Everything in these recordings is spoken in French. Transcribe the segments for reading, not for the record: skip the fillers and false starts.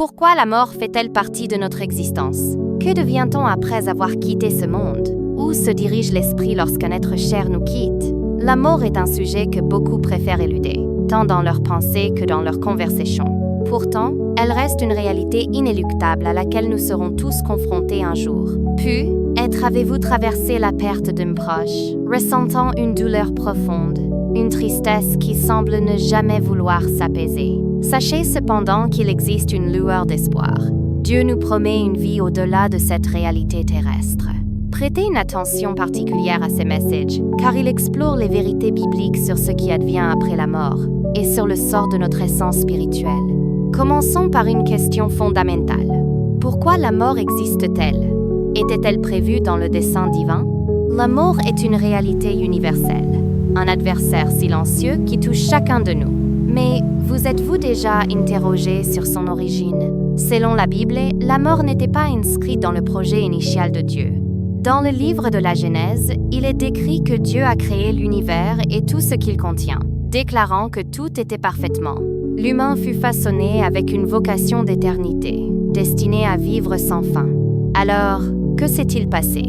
Pourquoi la mort fait-elle partie de notre existence? Que devient-on après avoir quitté ce monde? Où se dirige l'esprit lorsqu'un être cher nous quitte? La mort est un sujet que beaucoup préfèrent éluder, tant dans leurs pensées que dans leurs conversations. Pourtant, elle reste une réalité inéluctable à laquelle nous serons tous confrontés un jour. Avez-vous traversé la perte d'un proche, ressentant une douleur profonde, une tristesse qui semble ne jamais vouloir s'apaiser? Sachez cependant qu'il existe une lueur d'espoir. Dieu nous promet une vie au-delà de cette réalité terrestre. Prêtez une attention particulière à ces messages, car il explore les vérités bibliques sur ce qui advient après la mort et sur le sort de notre essence spirituelle. Commençons par une question fondamentale. Pourquoi la mort existe-t-elle? Était-elle prévue dans le dessein divin? La mort est une réalité universelle, un adversaire silencieux qui touche chacun de nous. Mais vous êtes-vous déjà interrogé sur son origine? Selon la Bible, la mort n'était pas inscrite dans le projet initial de Dieu. Dans le livre de la Genèse, il est décrit que Dieu a créé l'univers et tout ce qu'il contient, déclarant que tout était parfaitement. L'humain fut façonné avec une vocation d'éternité, destiné à vivre sans fin. Alors, que s'est-il passé?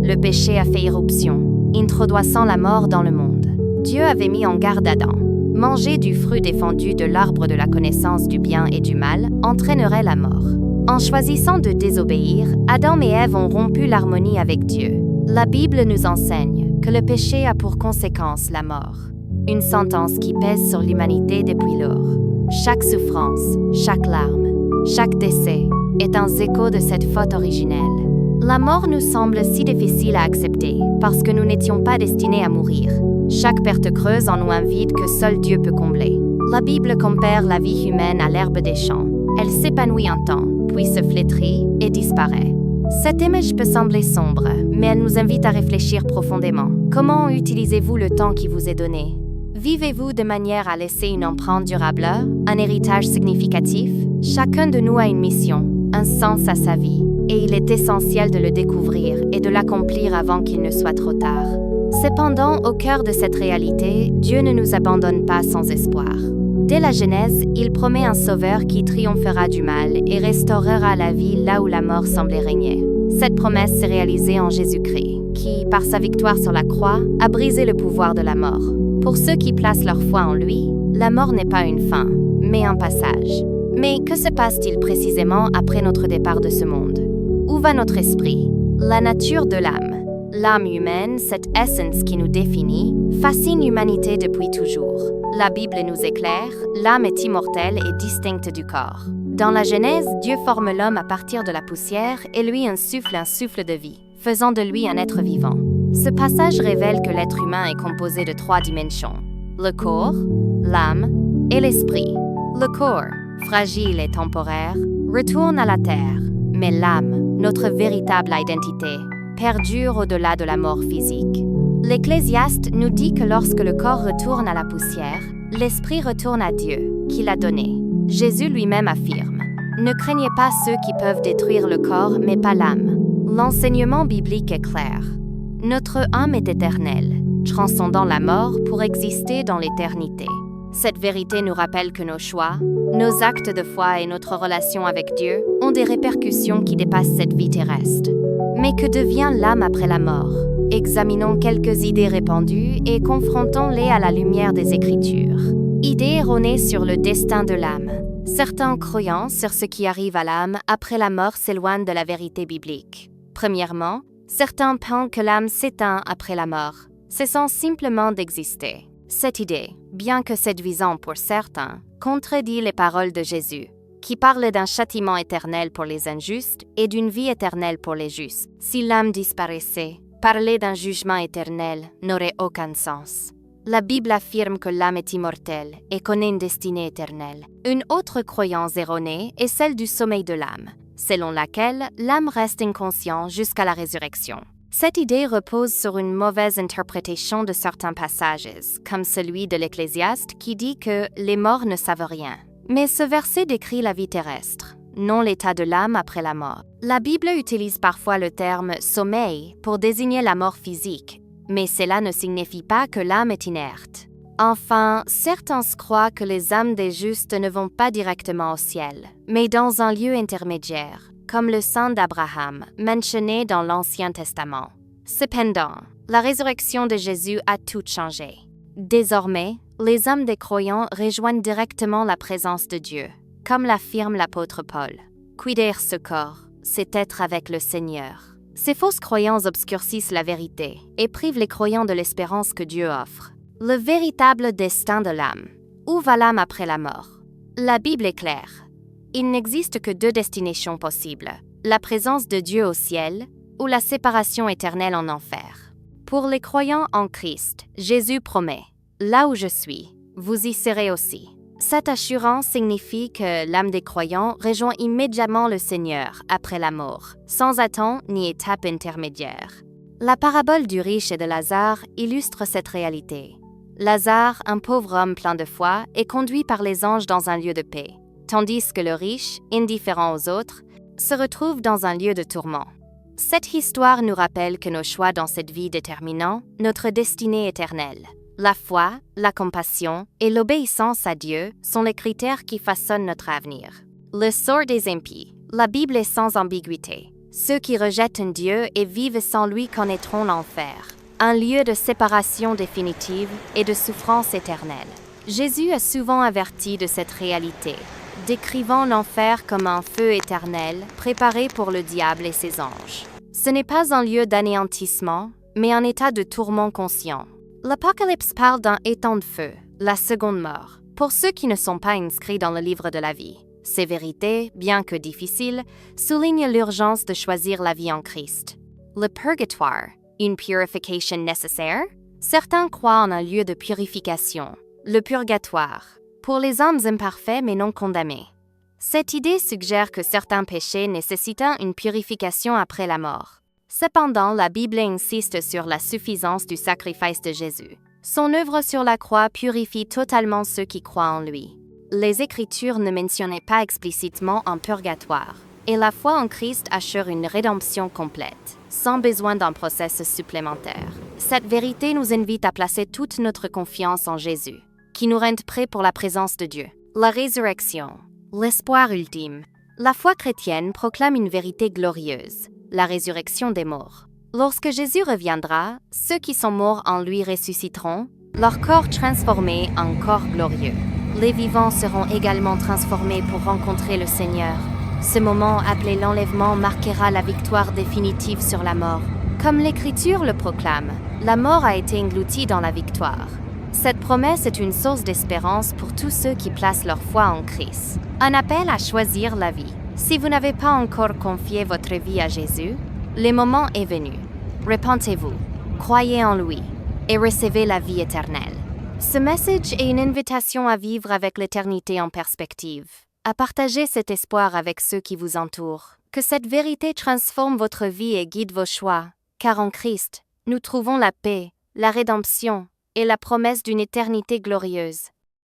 Le péché a fait irruption, introduisant la mort dans le monde. Dieu avait mis en garde Adam. Manger du fruit défendu de l'arbre de la connaissance du bien et du mal entraînerait la mort. En choisissant de désobéir, Adam et Ève ont rompu l'harmonie avec Dieu. La Bible nous enseigne que le péché a pour conséquence la mort, une sentence qui pèse sur l'humanité depuis lors. Chaque souffrance, chaque larme, chaque décès est un écho de cette faute originelle. La mort nous semble si difficile à accepter parce que nous n'étions pas destinés à mourir. Chaque perte creuse en nous un vide que seul Dieu peut combler. La Bible compare la vie humaine à l'herbe des champs. Elle s'épanouit un temps, puis se flétrit et disparaît. Cette image peut sembler sombre, mais elle nous invite à réfléchir profondément. Comment utilisez-vous le temps qui vous est donné? Vivez-vous de manière à laisser une empreinte durable, un héritage significatif? Chacun de nous a une mission, un sens à sa vie, et il est essentiel de le découvrir et de l'accomplir avant qu'il ne soit trop tard. Cependant, au cœur de cette réalité, Dieu ne nous abandonne pas sans espoir. Dès la Genèse, il promet un sauveur qui triomphera du mal et restaurera la vie là où la mort semblait régner. Cette promesse s'est réalisée en Jésus-Christ, qui, par sa victoire sur la croix, a brisé le pouvoir de la mort. Pour ceux qui placent leur foi en lui, la mort n'est pas une fin, mais un passage. Mais que se passe-t-il précisément après notre départ de ce monde? Où va notre esprit? La nature de l'âme. L'âme humaine, cette essence qui nous définit, fascine l'humanité depuis toujours. La Bible nous éclaire, l'âme est immortelle et distincte du corps. Dans la Genèse, Dieu forme l'homme à partir de la poussière et lui insuffle un souffle de vie, faisant de lui un être vivant. Ce passage révèle que l'être humain est composé de 3 dimensions: le corps, l'âme et l'esprit. Le corps, fragile et temporaire, retourne à la terre, mais l'âme, notre véritable identité, perdure au-delà de la mort physique. L'Ecclésiaste nous dit que lorsque le corps retourne à la poussière, l'esprit retourne à Dieu, qui l'a donné. Jésus lui-même affirme: « Ne craignez pas ceux qui peuvent détruire le corps, mais pas l'âme. » L'enseignement biblique est clair. Notre âme est éternelle, transcendant la mort pour exister dans l'éternité. Cette vérité nous rappelle que nos choix, nos actes de foi et notre relation avec Dieu ont des répercussions qui dépassent cette vie terrestre. Mais que devient l'âme après la mort? Examinons quelques idées répandues et confrontons-les à la lumière des Écritures. Idées erronées sur le destin de l'âme. Certaines croyances sur ce qui arrive à l'âme après la mort s'éloignent de la vérité biblique. Premièrement, certains pensent que l'âme s'éteint après la mort, cessant simplement d'exister. Cette idée, bien que séduisante pour certains, contredit les paroles de Jésus, qui parle d'un châtiment éternel pour les injustes et d'une vie éternelle pour les justes. Si l'âme disparaissait, parler d'un jugement éternel n'aurait aucun sens. La Bible affirme que l'âme est immortelle et connaît une destinée éternelle. Une autre croyance erronée est celle du sommeil de l'âme, selon laquelle l'âme reste inconsciente jusqu'à la résurrection. Cette idée repose sur une mauvaise interprétation de certains passages, comme celui de l'Ecclésiaste qui dit que les morts ne savent rien. Mais ce verset décrit la vie terrestre, non l'état de l'âme après la mort. La Bible utilise parfois le terme « sommeil » pour désigner la mort physique, mais cela ne signifie pas que l'âme est inerte. Enfin, certains croient que les âmes des justes ne vont pas directement au ciel, mais dans un lieu intermédiaire, comme le sang d'Abraham, mentionné dans l'Ancien Testament. Cependant, la résurrection de Jésus a tout changé. Désormais, les âmes des croyants rejoignent directement la présence de Dieu, comme l'affirme l'apôtre Paul. Quitter ce corps, c'est être avec le Seigneur. Ces fausses croyances obscurcissent la vérité et privent les croyants de l'espérance que Dieu offre. Le véritable destin de l'âme. Où va l'âme après la mort? La Bible est claire. Il n'existe que deux destinations possibles, la présence de Dieu au ciel ou la séparation éternelle en enfer. Pour les croyants en Christ, Jésus promet « Là où je suis, vous y serez aussi ». Cette assurance signifie que l'âme des croyants rejoint immédiatement le Seigneur après la mort, sans attente ni étape intermédiaire. La parabole du riche et de Lazare illustre cette réalité. Lazare, un pauvre homme plein de foi, est conduit par les anges dans un lieu de paix, tandis que le riche, indifférent aux autres, se retrouve dans un lieu de tourment. Cette histoire nous rappelle que nos choix dans cette vie déterminent notre destinée éternelle. La foi, la compassion et l'obéissance à Dieu sont les critères qui façonnent notre avenir. Le sort des impies. La Bible est sans ambiguïté. Ceux qui rejettent un Dieu et vivent sans lui connaîtront l'enfer, un lieu de séparation définitive et de souffrance éternelle. Jésus a souvent averti de cette réalité, décrivant l'enfer comme un feu éternel préparé pour le diable et ses anges. Ce n'est pas un lieu d'anéantissement, mais un état de tourment conscient. L'Apocalypse parle d'un étang de feu, la seconde mort, pour ceux qui ne sont pas inscrits dans le livre de la vie. Ces vérités, bien que difficiles, soulignent l'urgence de choisir la vie en Christ. Le purgatoire, une purification nécessaire? Certains croient en un lieu de purification, le purgatoire, pour les âmes imparfaits mais non condamnées. Cette idée suggère que certains péchés nécessitent une purification après la mort. Cependant, la Bible insiste sur la suffisance du sacrifice de Jésus. Son œuvre sur la croix purifie totalement ceux qui croient en lui. Les Écritures ne mentionnaient pas explicitement un purgatoire, et la foi en Christ assure une rédemption complète, sans besoin d'un processus supplémentaire. Cette vérité nous invite à placer toute notre confiance en Jésus, qui nous rend prêts pour la présence de Dieu. La résurrection, l'espoir ultime. La foi chrétienne proclame une vérité glorieuse, la résurrection des morts. Lorsque Jésus reviendra, ceux qui sont morts en lui ressusciteront, leur corps transformé en corps glorieux. Les vivants seront également transformés pour rencontrer le Seigneur. Ce moment appelé l'enlèvement marquera la victoire définitive sur la mort. Comme l'Écriture le proclame, la mort a été engloutie dans la victoire. Cette promesse est une source d'espérance pour tous ceux qui placent leur foi en Christ. Un appel à choisir la vie. Si vous n'avez pas encore confié votre vie à Jésus, le moment est venu. Repentez-vous, croyez en lui et recevez la vie éternelle. Ce message est une invitation à vivre avec l'éternité en perspective, à partager cet espoir avec ceux qui vous entourent. Que cette vérité transforme votre vie et guide vos choix, car en Christ, nous trouvons la paix, la rédemption et la promesse d'une éternité glorieuse.